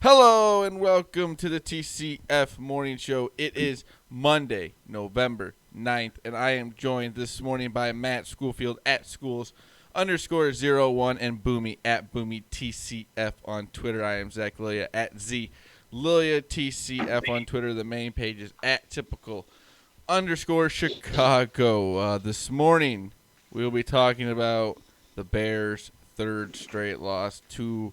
Hello and welcome to the TCF Morning Show. It is Monday, November 9th, and I am joined this morning by Matt Schoolfield at schools_01 and Boomy at Boomy TCF on Twitter. I am Zach Lilia at Z Lilia TCF on Twitter. The main page is at typical_Chicago. This morning we will be talking about the Bears' third straight loss to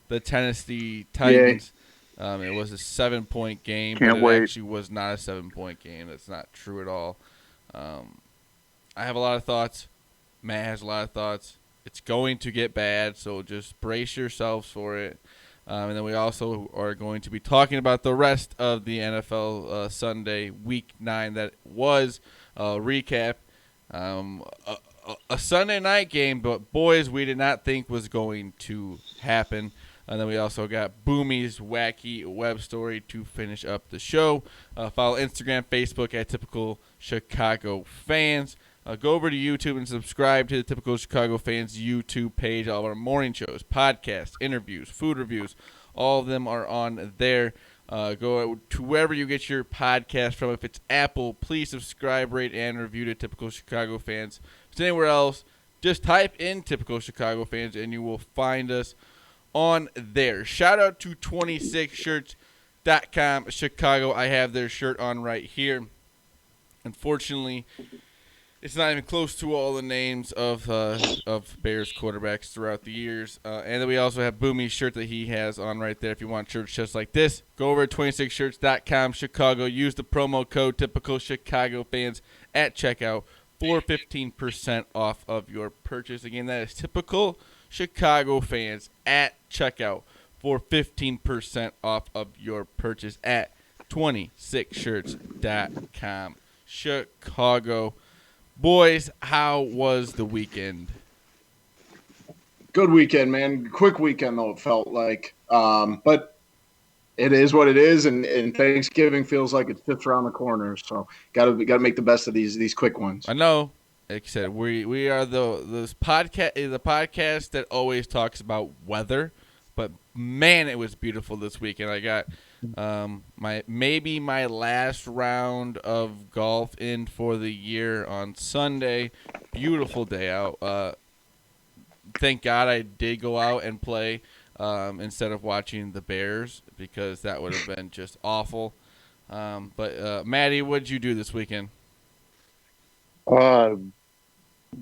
the Tennessee Titans. It was a 7-point game, but it actually was not a 7-point game. That's not true at all. I have a lot of thoughts. Matt has a lot of thoughts. It's going to get bad, so just brace yourselves for it. And then we also are going to be talking about the rest of the NFL Sunday Week 9 that was recap. A Sunday night game, but boys, we did not think was going to happen. And then we also got Boomy's Wacky web story to finish up the show. Follow Instagram, Facebook at Typical Chicago Fans. Go over to YouTube and subscribe to the Typical Chicago Fans YouTube page. All of our morning shows, podcasts, interviews, food reviews, all of them are on there. Go to wherever you get your podcast from. If it's Apple, please subscribe, rate, and review to Typical Chicago Fans. If it's anywhere else, just type in Typical Chicago Fans and you will find us on there. Shout out to 26shirts.com Chicago. I have their shirt on right here. Unfortunately, it's not even close to all the names of Bears quarterbacks throughout the years. And then we also have Boomy's shirt that he has on right there. If you want shirts just like this, go over to 26shirts.com Chicago. Use the promo code Typical Chicago Fans at checkout for 15% off of your purchase. Again, that is Typical Chicago Fans at checkout for 15% off of your purchase at 26shirts.com Chicago. Boys, how was the weekend? Good weekend, man. Quick weekend, though, it felt like. But it is what it is, and Thanksgiving feels like it's just around the corner. So gotta make the best of these quick ones. I know. Like I said, we are the podcast that always talks about weather, but man, it was beautiful this weekend. I got my last round of golf in for the year on Sunday. Beautiful day out. Thank God I did go out and play instead of watching the Bears because that would have been just awful. But Maddie, what did you do this weekend?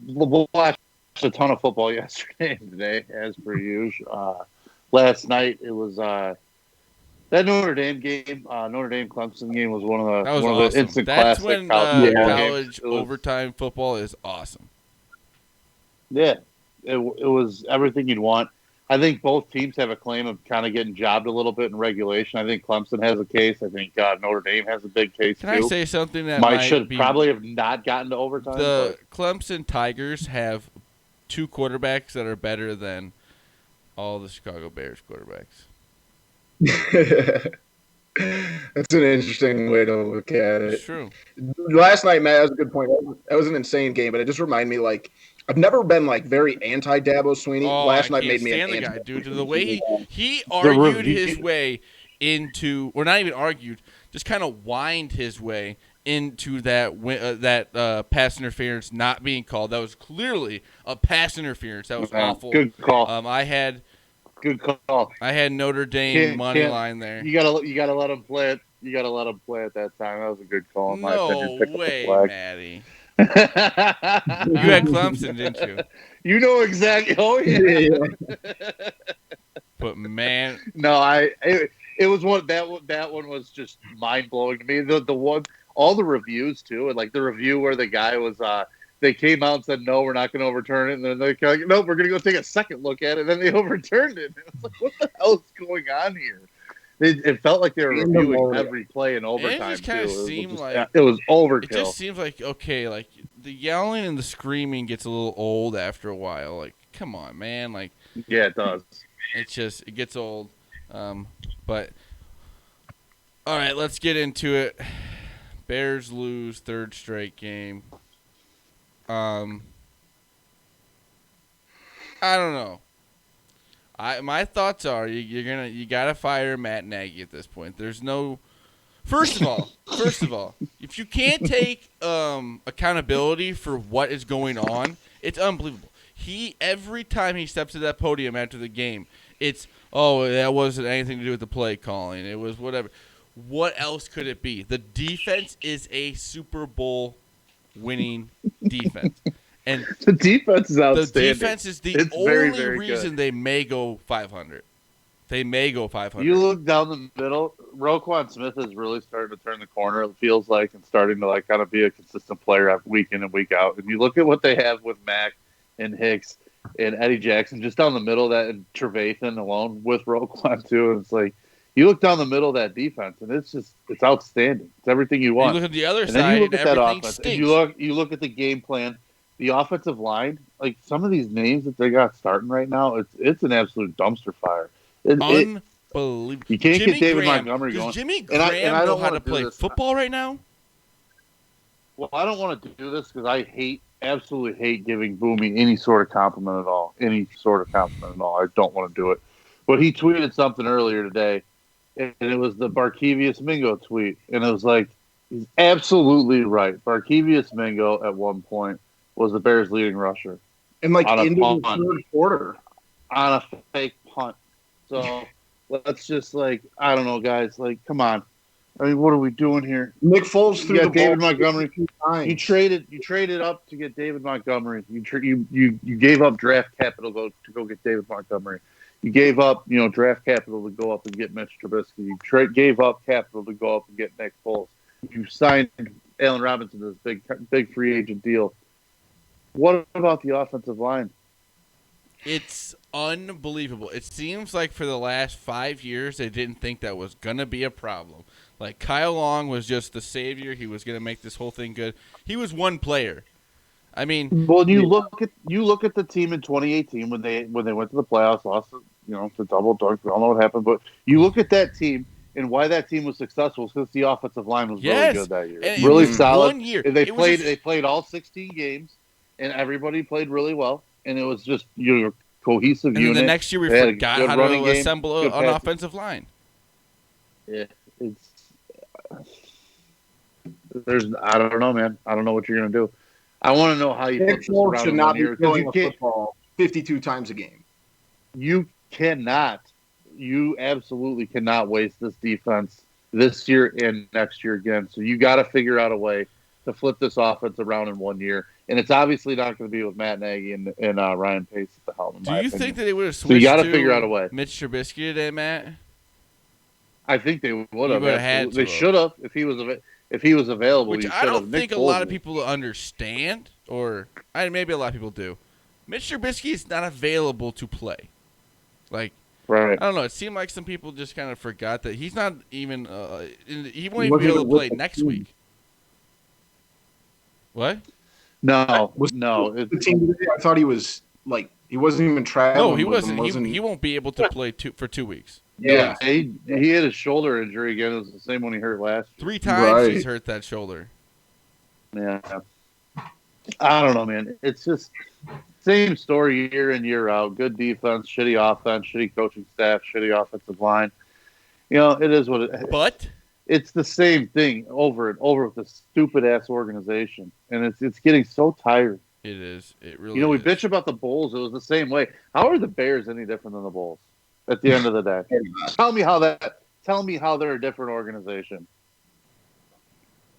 Watched a ton of football yesterday and today, as per usual. Last night it was that Notre Dame game. Notre Dame Clemson game was one of the awesome. The instant That's classic when college overtime football is awesome. Yeah, it was everything you'd want. I think both teams have a claim of kind of getting jobbed a little bit in regulation. I think Clemson has a case. I think Notre Dame has a big case, Can I say something that should probably have not gotten to overtime? The Clemson Tigers have two quarterbacks that are better than all the Chicago Bears quarterbacks. That's an interesting way to look at it. It's true. Last night, Matt, that was a good point. That was an insane game, but it just reminded me, like, I've never been like very anti-Dabo Swinney. Last night made me an anti. Guy, dude. The way he argued his way into, or not even argued, just kind of whined his way into that pass interference not being called. That was clearly a pass interference. That was awful. Good call. Good call. I had Notre Dame money line there. You gotta let him play it. You gotta let him play at that time. That was a good call. In my opinion. No way, Maddie. You had Clemson, didn't you? You know exactly. Oh yeah. But man, no, it was one that one was just mind blowing to me. The one, all the reviews too, and like the review where the guy was they came out and said no, we're not going to overturn it, and then they're like, no, we're going to go take a second look at it, and then they overturned it. And it was like, what the hell is going on here? It felt like they were reviewing every play in overtime. It just kind of seemed like it was overkill. It just seems like, okay, like the yelling and the screaming gets a little old after a while. Like, come on, man. Like, yeah, it does. It gets old. But all right, let's get into it. Bears lose third straight game. I don't know. My thoughts are you gotta fire Matt Nagy at this point. There's no. First of all, if you can't take accountability for what is going on, it's unbelievable. Every time he steps to that podium after the game, it's that wasn't anything to do with the play calling. It was whatever. What else could it be? The defense is a Super Bowl winning defense. And the defense is outstanding. The defense is the it's only very, very reason good. they may go 500. They may go 500. You look down the middle, Roquan Smith is really starting to turn the corner, it feels like, and starting to kind of be a consistent player week in and week out. And you look at what they have with Mack and Hicks and Eddie Jackson just down the middle of that, and Trevathan alone with Roquan too. And it's like you look down the middle of that defense, and it's outstanding. It's everything you want. You look at the other and side, then you look and at that everything offense, stinks. and you look at the game plan. The offensive line, like some of these names that they got starting right now, it's an absolute dumpster fire. Unbelievable. You can't Jimmy get David Graham. Montgomery Does going. Jimmy Graham I know don't how to wanna do play this. football right now? Well, I don't want to do this because I absolutely hate giving Boomy any sort of compliment at all. I don't want to do it. But he tweeted something earlier today, and it was the Barkevius Mingo tweet. And it was like, he's absolutely right. Barkevius Mingo at one point was the Bears' leading rusher. And into the punt. third quarter. On a fake punt. So let's just I don't know, guys. Come on. I mean, what are we doing here? Nick Foles threw the David ball Montgomery. 2 times. You traded up to get David Montgomery. You gave up draft capital to go get David Montgomery. You gave up draft capital to go up and get Mitch Trubisky. You gave up capital to go up and get Nick Foles. You signed Allen Robinson to this big free agent deal. What about the offensive line? It's unbelievable. It seems like for the last 5 years, they didn't think that was going to be a problem. Like Kyle Long was just the savior. He was going to make this whole thing good. He was one player. I mean, well, you look at the team in 2018 when they went to the playoffs, lost to double dunk. We all know what happened, but you look at that team and why that team was successful because the offensive line was really good that year, and really solid. 1 year. They played all 16 games, and everybody played really well, and it was just cohesive and unit. The next year we forgot how to assemble an offensive line. Yeah, I don't know, man. I don't know what you're gonna do. I want to know how you Nick Foles should not be throwing a football 52 times a game. You cannot. You absolutely cannot waste this defense this year and next year again. So you got to figure out a way to flip this offense around in 1 year. And it's obviously not going to be with Matt Nagy and Ryan Pace at the helm. Do you think that they would have switched? So you got to figure out a way. Mitch Trubisky today, Matt. I think they would have. Had they should have if he was available. Which I don't think a lot of people understand, or maybe a lot of people do. Mitch Trubisky is not available to play. Right. I don't know. It seemed like some people just kind of forgot that he's not even. He won't even be able to play next week. What? No. The team today, I thought he was he wasn't even traveling. No, he wasn't. He won't be able to play for 2 weeks. Yeah, he had a shoulder injury again. It was the same one he hurt last year. 3 times he's hurt that shoulder. Yeah. I don't know, man. It's just same story year in, year out. Good defense, shitty offense, shitty coaching staff, shitty offensive line. It is what it is. But it's the same thing over and over with this stupid-ass organization. And it's getting so tired. It is. It really we is. bitch about the Bulls. It was the same way. How are the Bears any different than the Bulls at the end of the day? Tell me how they're a different organization.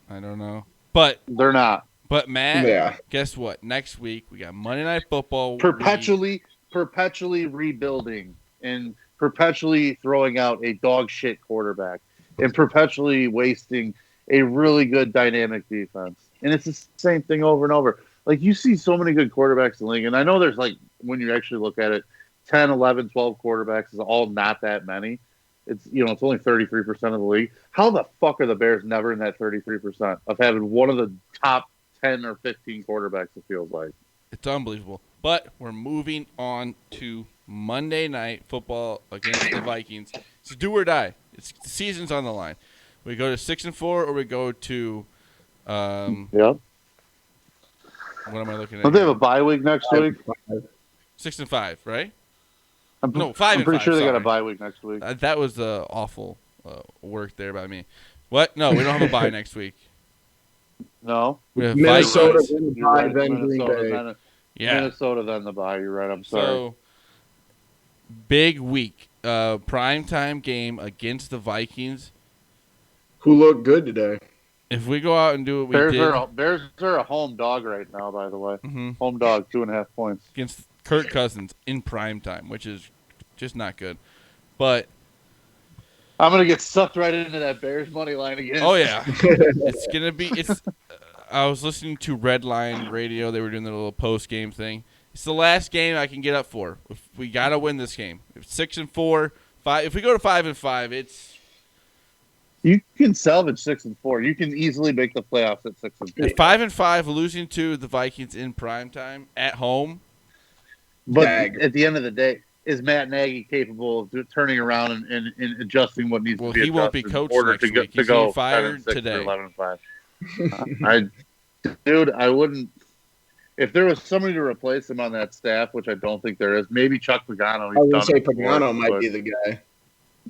I don't know. But they're not. But Matt, guess what? Next week we got Monday Night Football. Perpetually rebuilding and perpetually throwing out a dog shit quarterback and perpetually wasting a really good dynamic defense. And it's the same thing over and over. You see so many good quarterbacks in the league, and I know there's when you actually look at it, 10, 11, 12 quarterbacks is all not that many. It's it's only 33% of the league. How the fuck are the Bears never in that 33% of having one of the top 10 or 15 quarterbacks, it feels like? It's unbelievable. But we're moving on to Monday Night Football against the Vikings. It's do or die. The season's on the line. We go to 6-4 or we go to yeah. What am I looking at? Don't they have a bye week next week? 6-5, right? I'm and pretty 5. sure they got a Sorry. bye week next week. That was awful work there by me. What? No, we don't have a bye next week. No, We have Minnesota, Vikings. then the you're bye, right. then Green Minnesota, Bay. then Yeah. Minnesota, then the bye. You're right. I'm sorry. So, big week. Primetime game against the Vikings. Who looked good today? If we go out and do what we Bears did are a home dog right now. By the way, Mhm. home dog, 2.5 points. against Kirk Cousins in primetime, which is just not good. But, I'm gonna get sucked right into that Bears money line again. oh, yeah. It's going to be – I was listening to Red Line Radio. They were doing their little post-game thing. It's the last game I can get up for. If we got to win this game. If 6-4, 5. If we go to 5-5, it's You can salvage 6-4. You can easily make the playoffs at 6-4. at 5-5, losing to the Vikings in primetime at home. But Dag. at the end of the day, is Matt Nagy capable of turning around and adjusting what needs Well, to be he adjusted won't be coached in order next to go, week. to He's go getting fired 10-6 today. or 11-5? I wouldn't. If there was somebody to replace him on that staff, which I don't think there is, maybe Chuck Pagano. I would say Pagano might be the guy.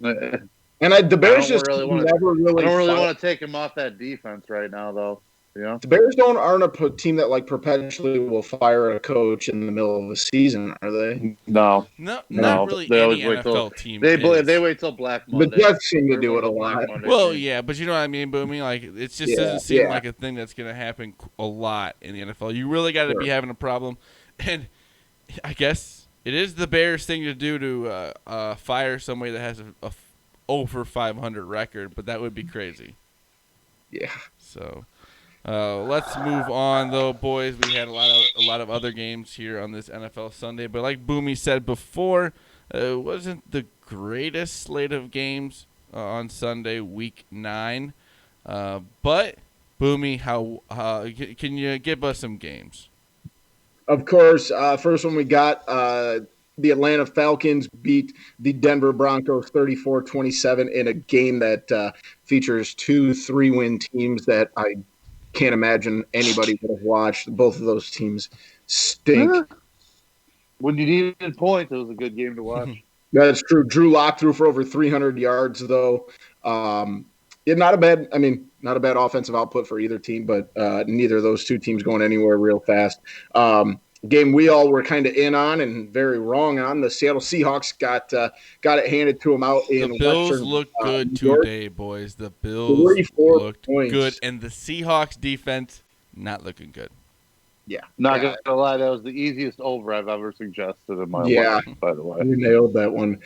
I And the Bears don't just really wanna- never really. don't really fight. want to take him off that defense right now, though. You know, The Bears aren't a team that like perpetually will fire a coach in the middle of the season, are they? no, No, No, not really they any always wait NFL team. they is. wait till Black The Monday. Jets seem to Or do like it a a Black lot. Monday Well, game. yeah, but you know what I mean, Boomy? Like, it just Yeah, doesn't seem yeah. like a thing that's going to happen a lot in the NFL. You really got to be having a problem. And I guess it is the Bears thing to do to fire somebody that has a over 500 record, but that would be crazy. Yeah. So let's move on, though, boys. We had a lot of other games here on this NFL Sunday, but like Boomy said before, it wasn't the greatest slate of games on Sunday, Week 9. But Boomy, how can you give us some games? Of course, first one we got the Atlanta Falcons beat the Denver Broncos 34-27 in a game that features 2 3-win teams that I can't imagine anybody would have watched. Both of those teams stink. When you needed points, it was a good game to watch. That's true. Drew Lock threw for over 300 yards, though. Not a bad offensive output for either team, but neither of those two teams going anywhere real fast. Game we all were kind of in on and very wrong on. The Seattle Seahawks got it handed to them out in The Bills Western, looked good New York. today, boys. The Bills 34 looked points. good, and the Seahawks defense not looking good. Yeah, Not gonna lie, that was the easiest over I've ever suggested in my life. By the way, you nailed that one.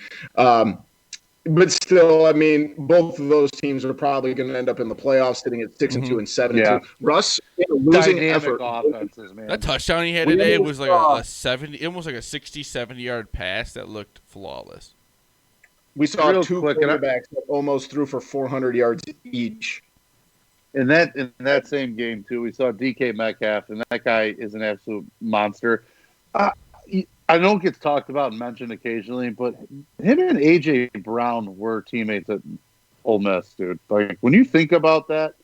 But still, I mean, both of those teams are probably going to end up in the playoffs, sitting at 6-2 and 7-2. Yeah. Russ, in a losing dynamic effort. offenses, man. That touchdown he had We today almost was like saw- a 70, almost like a 60, 70-yard pass that looked flawless. We saw Real 2 quick, and quarterbacks that almost threw for 400 yards each. In that same game too, we saw DK Metcalf, and that guy is an absolute monster. I know it gets talked about and mentioned occasionally, but him and AJ Brown were teammates at Ole Miss, dude. Like when you think about that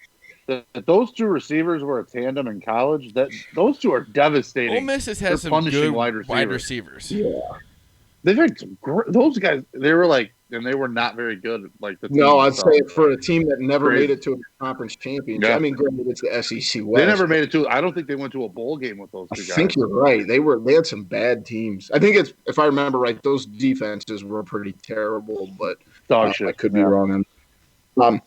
those two receivers were a tandem in college. That those two are devastating. Ole Miss has some punishing good wide receivers. Yeah. They've had some those guys. They were like, and they were not very good. Like the No, team I'd itself. say for a team that never Crazy. made it to a conference championship. Yeah. I mean, granted, it's the SEC West. They never made it to. I don't think they went to a bowl game with those I two guys. think you're right. They had some bad teams. I think it's, if I remember right, those defenses were pretty terrible, but Dog shit. I could be wrong on.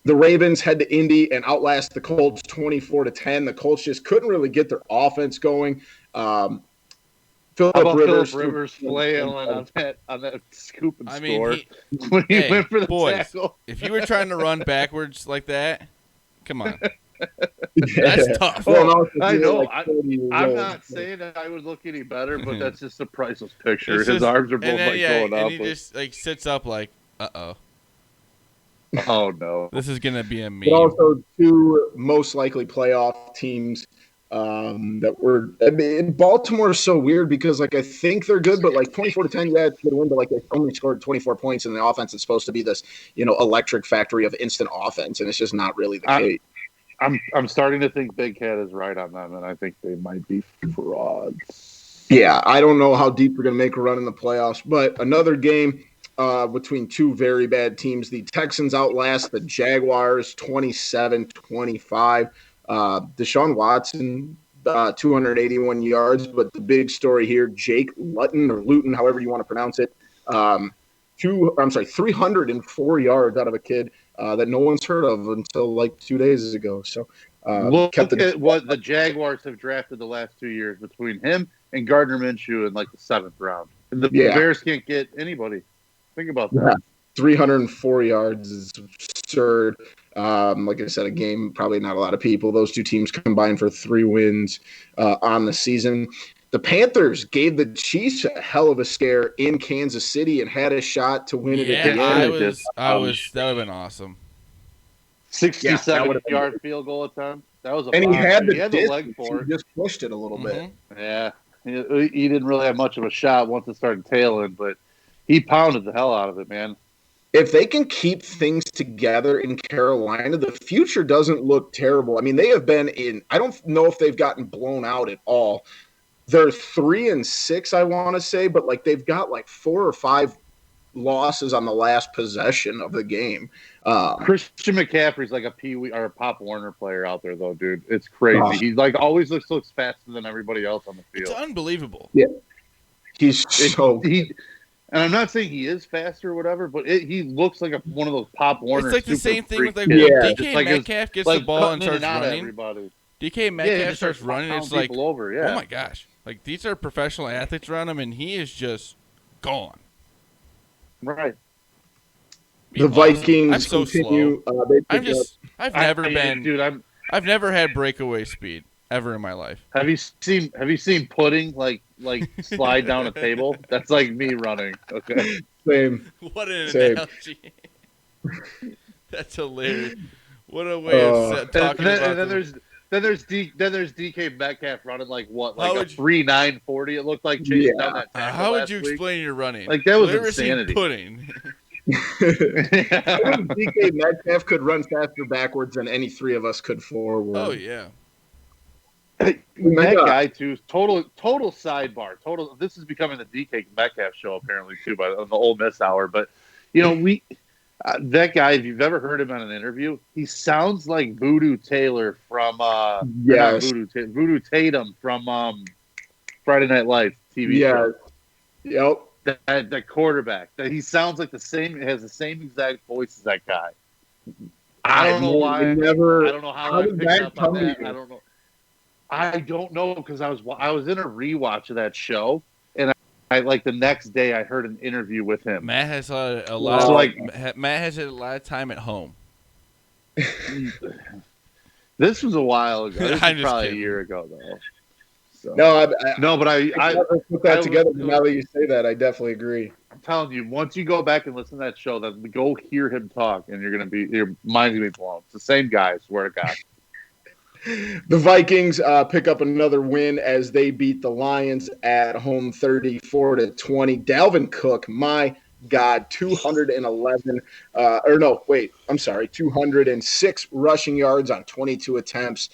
The Ravens head to Indy and outlast the Colts 24-10. The Colts just couldn't really get their offense going. Philip Rivers flailing on that scoop and score when he went for the tackle. If you were trying to run backwards like that, come on. That's tough. Well, I know. I'm not saying that I would look any better, but that's just a priceless picture. His arms are both going up. And he just sits up like, uh-oh. Oh, no. This is going to be a meme. But also two most likely playoff teams that were – I mean, Baltimore is so weird because, I think they're good, but, 24-10, yeah, it's going to win, but, they only scored 24 points, and the offense is supposed to be this, electric factory of instant offense, and it's just not really the case. I'm starting to think Big Cat is right on them, and I think they might be frauds. Yeah, I don't know how deep we're going to make a run in the playoffs, but another game between two very bad teams. The Texans outlast the Jaguars 27-25. Deshaun Watson, 281 yards, but the big story here, Jake Luton or Luton, however you want to pronounce it, 304 yards out of a kid that no one's heard of until like 2 days ago. So Look at what the Jaguars have drafted the last 2 years between him and Gardner Minshew in like the 7th round. And the Bears can't get anybody. Think about that. 304 yards is absurd. Like I said, a game, probably not a lot of people. Those two teams combined for 3 wins on the season. The Panthers gave the Chiefs a hell of a scare in Kansas City and had a shot to win it at the end. That would have been awesome. 67-yard field goal attempt. That was a and he had the leg for it. He just pushed it a little bit. Yeah. He didn't really have much of a shot once it started tailing, but he pounded the hell out of it, man. If they can keep things together in Carolina, the future doesn't look terrible. I mean, they have been in – I don't know if they've gotten blown out at all. They're 3-6, I want to say, but like they've got like 4 or 5 losses on the last possession of the game. Christian McCaffrey's like a Pee Wee or a Pop Warner player out there, though, dude. It's crazy. He like always looks faster than everybody else on the field. It's unbelievable. Yeah, he's so. And I'm not saying he is faster or whatever, but he looks like one of those Pop Warner. It's like the same thing with like DK Metcalf gets the ball and starts running. DK Metcalf starts running. It's like, oh my gosh. Like, these are professional athletes around him, and he is just gone. Right. The Vikings I'm so continue. Slow. I've never had breakaway speed ever in my life. Have you seen pudding like slide down a table? That's like me running. Okay. Same. What an analogy. That's hilarious. What a way of talking about it. Then there's DK Metcalf running like what? Like a 3.940. It looked like chasing down that tackle. How would you explain your running? Like that was insanity. Pudding. DK Metcalf could run faster backwards than any 3 of us could forward. Oh yeah. That guy too. Total sidebar. This is becoming the DK Metcalf show apparently too, by the Ole Miss Hour. But that guy, if you've ever heard him on an interview, he sounds like Voodoo Taylor from Voodoo Tatum from Friday Night Lights TV show. Yep. That quarterback. That he sounds like has the same exact voice as that guy. I don't know why. I don't know how I picked up on that. I don't know because I was in a rewatch of that show, and I like the next day I heard an interview with him. Matt has a lot of time at home. This was a while ago. This was probably a year ago though. So. I never put that together. Now that you say that, I definitely agree. I'm telling you, once you go back and listen to that show, then go hear him talk, and your mind's gonna be blown. It's the same guy, I swear to God. The Vikings pick up another win as they beat the Lions at home 34-20. Dalvin Cook, my God, 206 rushing yards on 22 attempts.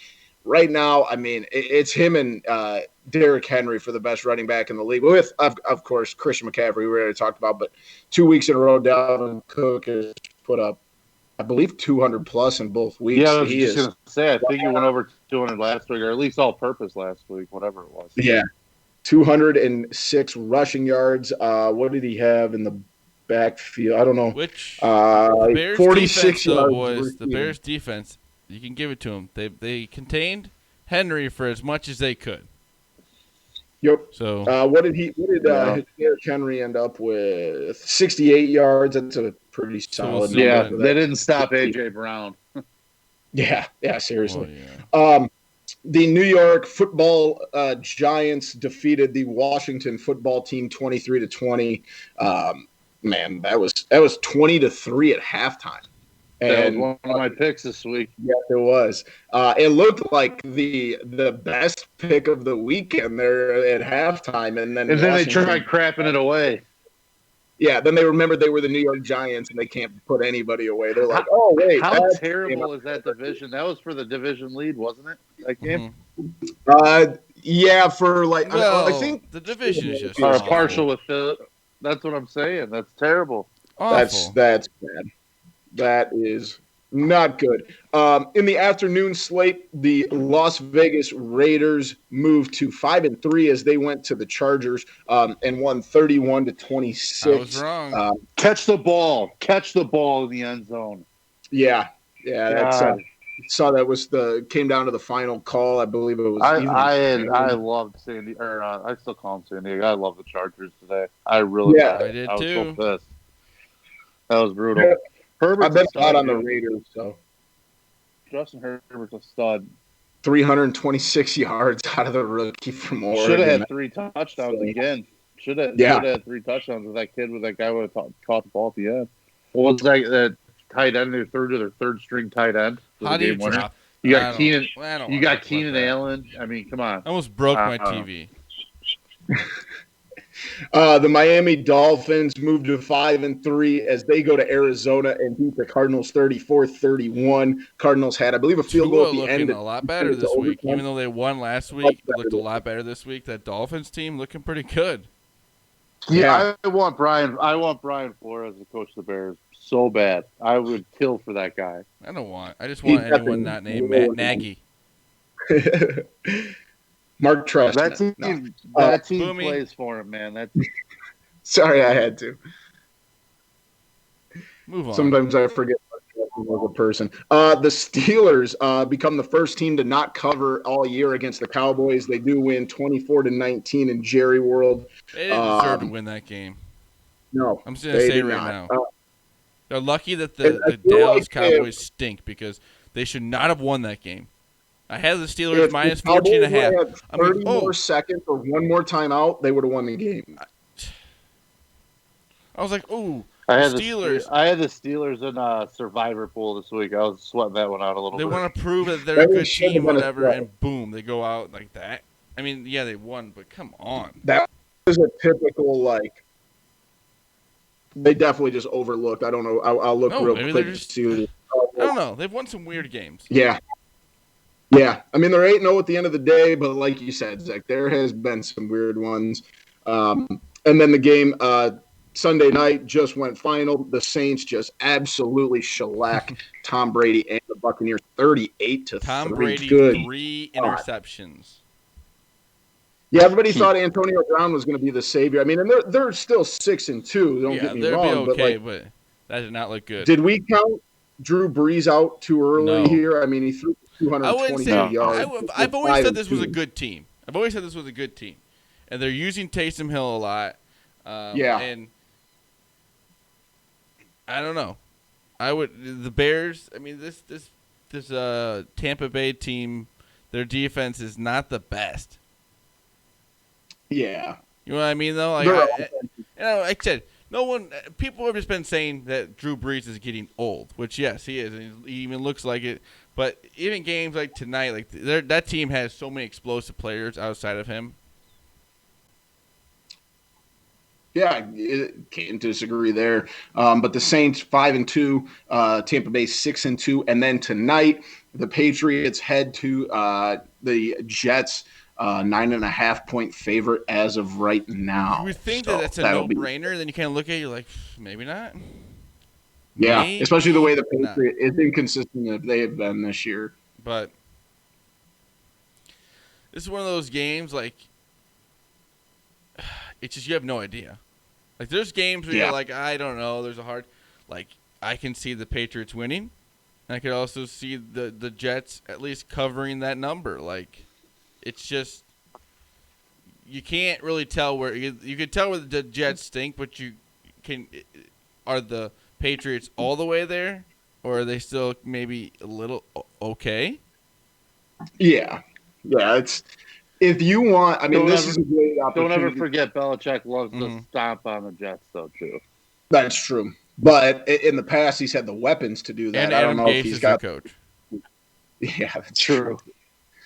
Right now, I mean, it's him and Derrick Henry for the best running back in the league. With, of course, Christian McCaffrey, we already talked about. But 2 weeks in a row, Dalvin Cook has put up, I believe, 200 plus in both weeks. Yeah, I was just going to say, I think he went over 200 last week, or at least all purpose last week, whatever it was. Yeah, 206 rushing yards. What did he have in the backfield? I don't know. Which the Bears 46 defense, yards was the Bears defense. You can give it to them. They contained Henry for as much as they could. Yep. So what did Derrick Henry end up with? 68 yards. That's a pretty solid number. Yeah, they didn't stop AJ Brown. Yeah, seriously. Oh, yeah. The New York Football Giants defeated the Washington Football Team 23-20. Man, that was 20-3 at halftime. That was one of my picks this week. Yes, it was. It looked like the best pick of the weekend there at halftime, and then they tried crapping it away. Yeah, then they remembered they were the New York Giants, and they can't put anybody away. They're like, "Oh wait, how terrible is that division? That was for the division lead, wasn't it? That game." Yeah, for like Well, I think the division is just Or awful. partial with Phil. That's what I'm saying. That's terrible. Awful. that's bad. That is not good. In the afternoon slate, the Las Vegas Raiders moved to 5-3 as they went to the Chargers and won 31-26. I was wrong. Catch the ball. Catch the ball in the end zone. Yeah, that's God. saw that was came down to the final call. I believe it was I loved Sandy, or I still call him San Diego. I love the Chargers today. I really Yeah. did. I did I was too. so pissed. That was brutal. Yeah. Herbert's I've been a stud, out on the dude. Raiders, so Justin Herbert's a stud. 326 yards out of the rookie from Oregon. Should have had 3 touchdowns again. Should have had 3 touchdowns with that kid. With that guy would have caught the ball at the end. What was that tight end? Their third string tight end. How do you drop? You got Keenan. You got Keenan Allen. I mean, come on. I almost broke my TV. The Miami Dolphins moved to 5-3 as they go to Arizona and beat the Cardinals 34-31. Cardinals had, I believe, a field goal at the end. A lot better this week, even though they won last week. It looked a lot better this week. That Dolphins team looking pretty good. Yeah, I want Brian Flores to coach the Bears so bad. I would kill for that guy. I just want anyone not named Matt Nagy. Mark Trust. That team Boomy. plays for him, man. Sorry, I had to. Move on. Sometimes I forget Mark Trust was a person. The Steelers become the first team to not cover all year against the Cowboys. They do win 24-19 in Jerry World. They didn't deserve to win that game. No, I'm just going to say right now. They're lucky that the I Dallas like Cowboys stink because they should not have won that game. I had the Steelers if minus the Cowboys 14.5. had 30 more seconds or one more timeout, they would have won the game. I was like, ooh, I had Steelers. I had the Steelers in a survivor pool this week. I was sweating that one out a little They bit. want to prove that they're a good team, whatever, and boom, they go out like that. I mean, yeah, they won, but come on. That was a typical, they definitely just overlooked. I don't know. I'll look real quick to see. I don't know. They've won some weird games. Yeah. Yeah. I mean, they're 8-0 at the end of the day, but like you said, Zach, there has been some weird ones. And then the game Sunday night just went final. The Saints just absolutely shellac Tom Brady and the Buccaneers 38-3. Tom Brady, 3 interceptions. Yeah, everybody thought Antonio Brown was going to be the savior. I mean, and they're still 6-2. Don't get me wrong, be okay, but that did not look good. Did we count Drew Brees out too early here? I mean, he threw 220 yards. I've always said this was a good team. And they're using Taysom Hill a lot. And I don't know. The Bears. I mean, this Tampa Bay team, their defense is not the best. Yeah. You know what I mean, though? Like I said, people have just been saying that Drew Brees is getting old, which, yes, he is. And he even looks like it. But even games like tonight, that team has so many explosive players outside of him. Yeah, can't disagree there. But the Saints 5-2, Tampa Bay 6-2, and then tonight the Patriots head to the Jets, 9.5-point favorite as of right now. You would think that's a no-brainer. Then you kind of look at it, you're like, maybe not. Yeah, especially the way the Patriots is inconsistent as they have been this year. But this is one of those games it's just you have no idea. Like there's games where you're like, I don't know. There's a hard, I can see the Patriots winning, and I could also see the Jets at least covering that number. It's just you can't really tell where you can tell where the Jets stink, but are the Patriots all the way there, or are they still maybe a little okay? Yeah. It's. If you want, this is a great opportunity. Don't ever forget Belichick loves to stomp on the Jets, though, too. That's true. But in the past, he's had the weapons to do that. And I don't know Gase if he's got the coach. Yeah, that's true.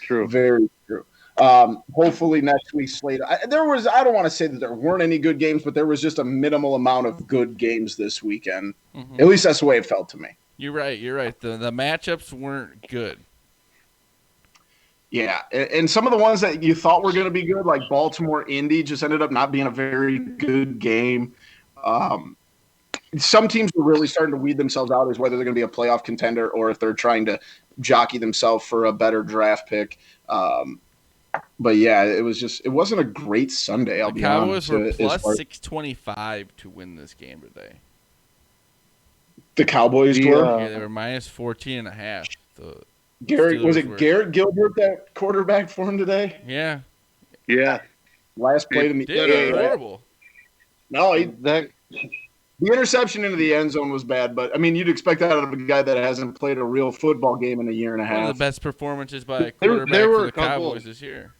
True. Very true. Hopefully next week's slate. I don't want to say that there weren't any good games, but there was just a minimal amount of good games this weekend. Mm-hmm. At least that's the way it felt to me. You're right. The matchups weren't good. Yeah, and some of the ones that you thought were going to be good, like Baltimore Indy, just ended up not being a very good game. Some teams are really starting to weed themselves out as whether they're going to be a playoff contender or if they're trying to jockey themselves for a better draft pick. But yeah, it wasn't a great Sunday. I'll be honest. The Cowboys were plus 625 to win this game today. The Cowboys were? Yeah, they were minus 14.5. Was it Garrett Gilbert that quarterback for him today? Yeah. Yeah. Last played in the game. Horrible. No, the interception into the end zone was bad, but I mean, you'd expect that out of a guy that hasn't played a real football game in a year and a half. One of the best performances by a quarterback for the Cowboys this year.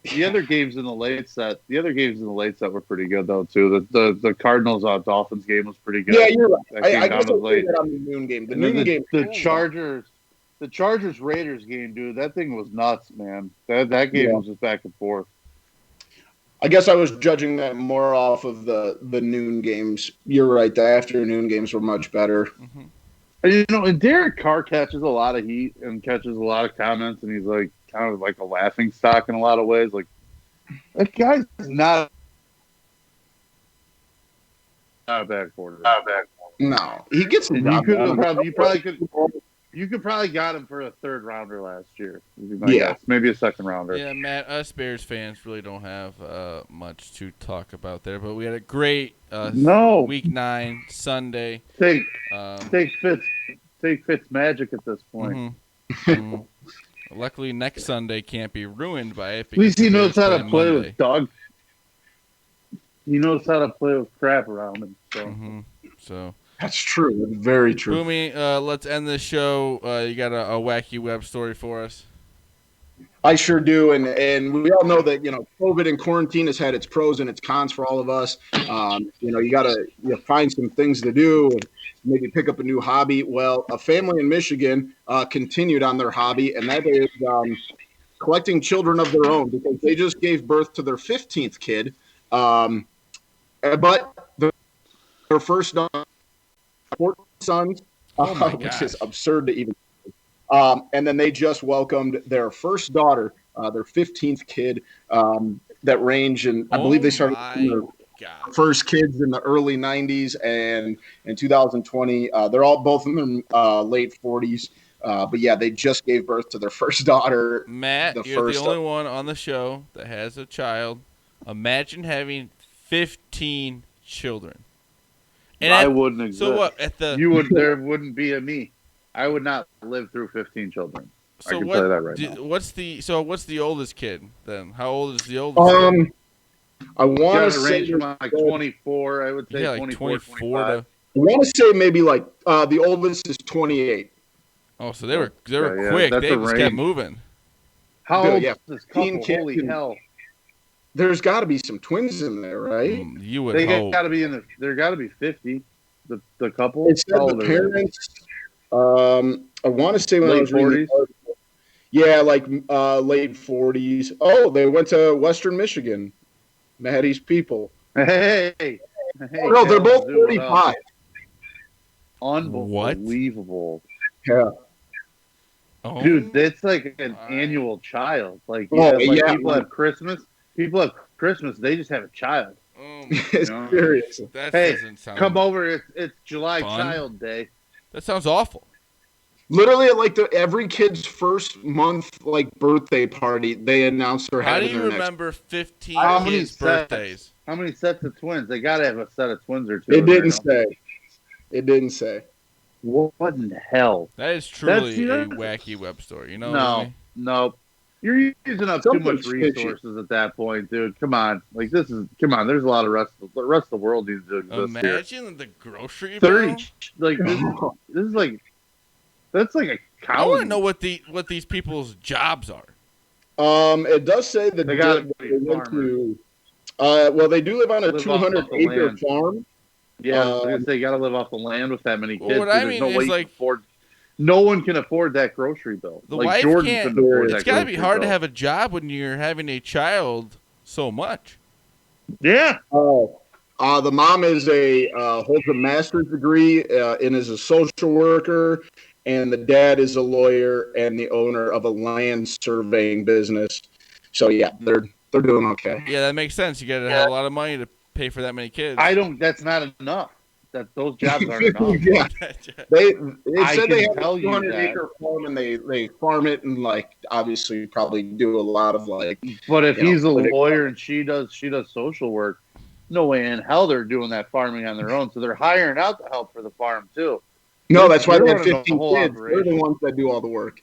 The other games in the late set were pretty good though too. The Cardinals Dolphins game was pretty good. Yeah, you're right. I guess I'll say that on the noon game. The Chargers Raiders game, dude, that thing was nuts, man. That game was just back and forth. I guess I was judging that more off of the noon games. You're right. The afternoon games were much better. Mm-hmm. And Derek Carr catches a lot of heat and catches a lot of comments, and he's like kind of like a laughing stock in a lot of ways. Like that guy's not a bad quarterback. No, he gets. You could probably got him for a third rounder last year. Guess. Maybe a second rounder. Yeah, Matt, us Bears fans really don't have much to talk about there, but we had a great Week 9 Sunday. Take Fitz magic at this point. Luckily, next Sunday can't be ruined by it. At least he knows how to play with dog. He knows how to play with crap around him. So. That's true. That's very true. Boomy, let's end this show. You got a wacky web story for us? I sure do, and we all know that COVID and quarantine has had its pros and its cons for all of us. You got to find some things to do, maybe pick up a new hobby. Well, a family in Michigan continued on their hobby, and that is collecting children of their own because they just gave birth to their 15th kid, but their first 14 sons, which is absurd to even. And then they just welcomed their first daughter, their 15th kid, that range, and I believe they started their first kids in the early 90s, and in 2020, they're both in their late 40s. But yeah, they just gave birth to their first daughter. Matt, you're the only one on the show that has a child. Imagine having 15 children. And I wouldn't exist. So what? There wouldn't be a me. I would not live through 15 children. So I can tell you that right now. What's the oldest kid then? How old is the oldest kid? I want to range from like 24. I would say like 24 to. I want to say maybe like the oldest is 28. Oh, so they were quick. They just kept moving. How old is this couple? Holy hell! There's got to be some twins in there, right? You would hope. There got to be 50. The couple. It said the parents. I want to say when I was reading. Yeah, like late 40s. Oh, they went to Western Michigan. Maddie's people. Hey. No, they're both 45. Unbelievable. Yeah. Oh. Dude, that's like an annual child. Like, people have Christmas. People have Christmas. They just have a child. It's serious. That doesn't sound come over. It's July fun. Child Day. That sounds awful. Literally, at like every kid's first month birthday party, they announce they're having. How do you remember 15 kids' birthdays? How many sets of twins? They gotta have a set of twins or two. It didn't say. What in the hell? That is truly a wacky web story. You know? No. You're using up too much resources at that point, dude. Come on. There's a lot of rest of the world needs to exist. Imagine the grocery 30. This is like. That's like a cow. I want to know what these people's jobs are. It does say that they went to. They do live on a 200-acre farm. Yeah, they got to live off the land with that many kids. Well, what I mean is no one can afford that grocery bill. The wife Jordan can't. It's got to be hard to have a job when you're having a child so much. Yeah. The mom is holds a master's degree and is a social worker. and the dad is a lawyer and the owner of a land surveying business. So yeah, they're doing okay. Yeah, that makes sense. You got to have a lot of money to pay for that many kids. That's not enough. Those jobs aren't enough. Yeah. They said they have a tell you 200-acre farm, and they farm it, and like obviously probably do a lot of like. But if he's a lawyer and she does social work, no way in hell they're doing that farming on their own. So they're hiring out the help for the farm too. No, that's why they have running 15 kids. They're the ones that do all the work.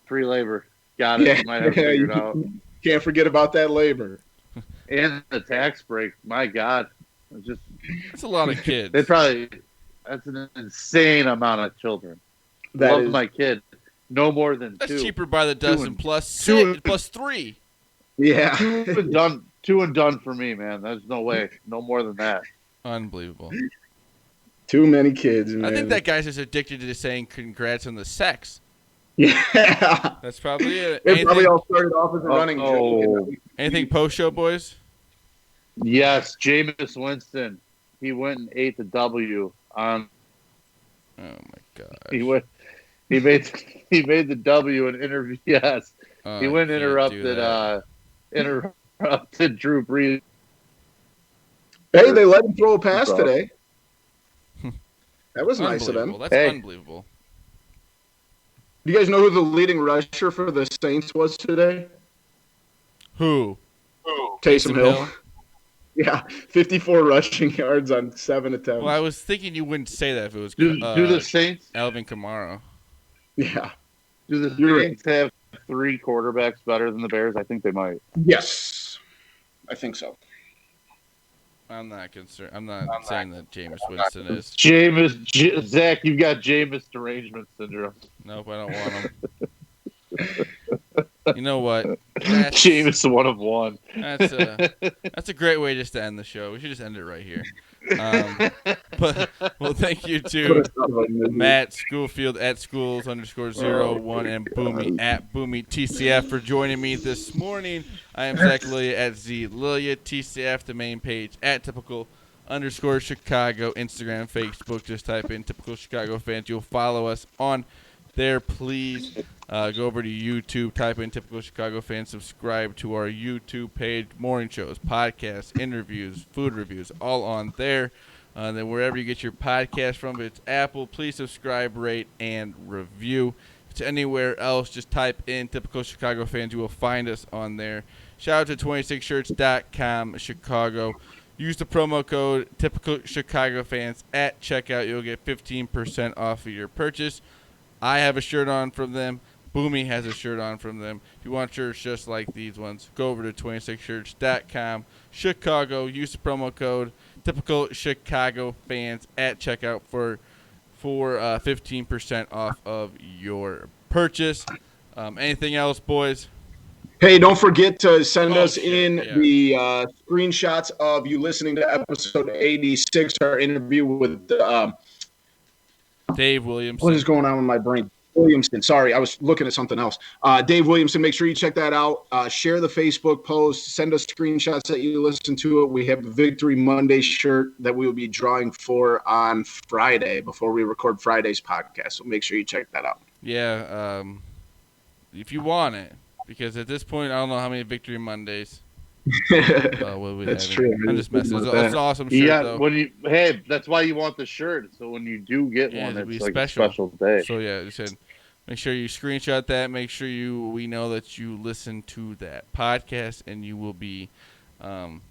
Free labor. Got it. You might have figured out. Can't forget about that labor. And the tax break. My God. It's a lot of kids. That's an insane amount of children. Love my kid. No more than that's 2. That's cheaper by the dozen plus 3. Yeah. 2 and done for me, man. There's no way. No more than that. Unbelievable. Too many kids, man. I think that guy's just addicted to saying congrats on the sex. Yeah. That's probably it. It probably all started off as a running joke. Anything post-show, boys? Yes, Jameis Winston. He went and ate the W on. Oh my God. He made the W and interview. Yes, he went and interrupted Drew Brees. Hey, they let him throw a pass today. That was nice of them. That's unbelievable. Do you guys know who the leading rusher for the Saints was today? Who? Taysom Hill. Yeah, 54 rushing yards on 7 attempts. Well, I was thinking you wouldn't say that if it was do the Saints Alvin Kamara. Yeah. Do the Saints have 3 quarterbacks better than the Bears? I think they might. Yes, I think so. I'm not concerned. I'm not saying that Jameis Winston is. Zach, you've got Jameis derangement syndrome. Nope, I don't want him. You know what? Jameis 1 of 1. That's a great way just to end the show. We should just end it right here. But thank you to Matt Schoolfield at schools_01 and Boomy at Boomy TCF for joining me this morning. I am Zach Lilia at Z Lilia TCF, the main page at typical_Chicago, Instagram, Facebook. Just type in Typical Chicago Fans. You'll follow us on there. Please go over to YouTube, type in Typical Chicago Fans, subscribe to our YouTube page. Morning shows, podcasts, interviews, food reviews, all on there. Then wherever you get your podcast from, if it's Apple, please subscribe, rate, and review. If it's anywhere else, just type in Typical Chicago Fans. You will find us on there. Shout out to 26shirts.com Chicago. Use the promo code Typical Chicago Fans at checkout. You'll get 15% off of your purchase. I have a shirt on from them. Boomy has a shirt on from them. If you want shirts just like these ones, go over to 26shirts.com Chicago. Use the promo code Typical Chicago Fans at checkout for 15% off of your purchase. Anything else, boys? Hey, don't forget to send us the screenshots of you listening to episode 86, our interview with Dave Williamson. What is going on with my brain? Williamson. Sorry, I was looking at something else. Dave Williamson, make sure you check that out. Share the Facebook post. Send us screenshots that you listen to it. We have a Victory Monday shirt that we will be drawing for on Friday before we record Friday's podcast. So make sure you check that out. Yeah, if you want it. Because at this point, I don't know how many Victory Mondays. That's true. I'm just messing. It's an awesome shirt, though. That's why you want the shirt. So when you do get one, it's like a special day. So yeah, you said, make sure you screenshot that. Make sure we know that you listen to that podcast, and you will be in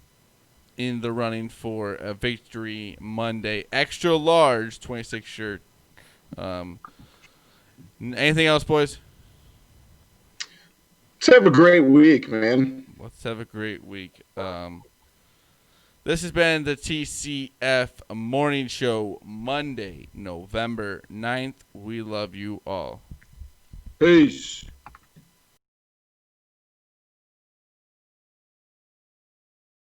the running for a Victory Monday extra large 26 shirt. Anything else, boys? Let's have a great week, man. Let's have a great week. This has been the TCF Morning Show, Monday, November 9th. We love you all. Peace.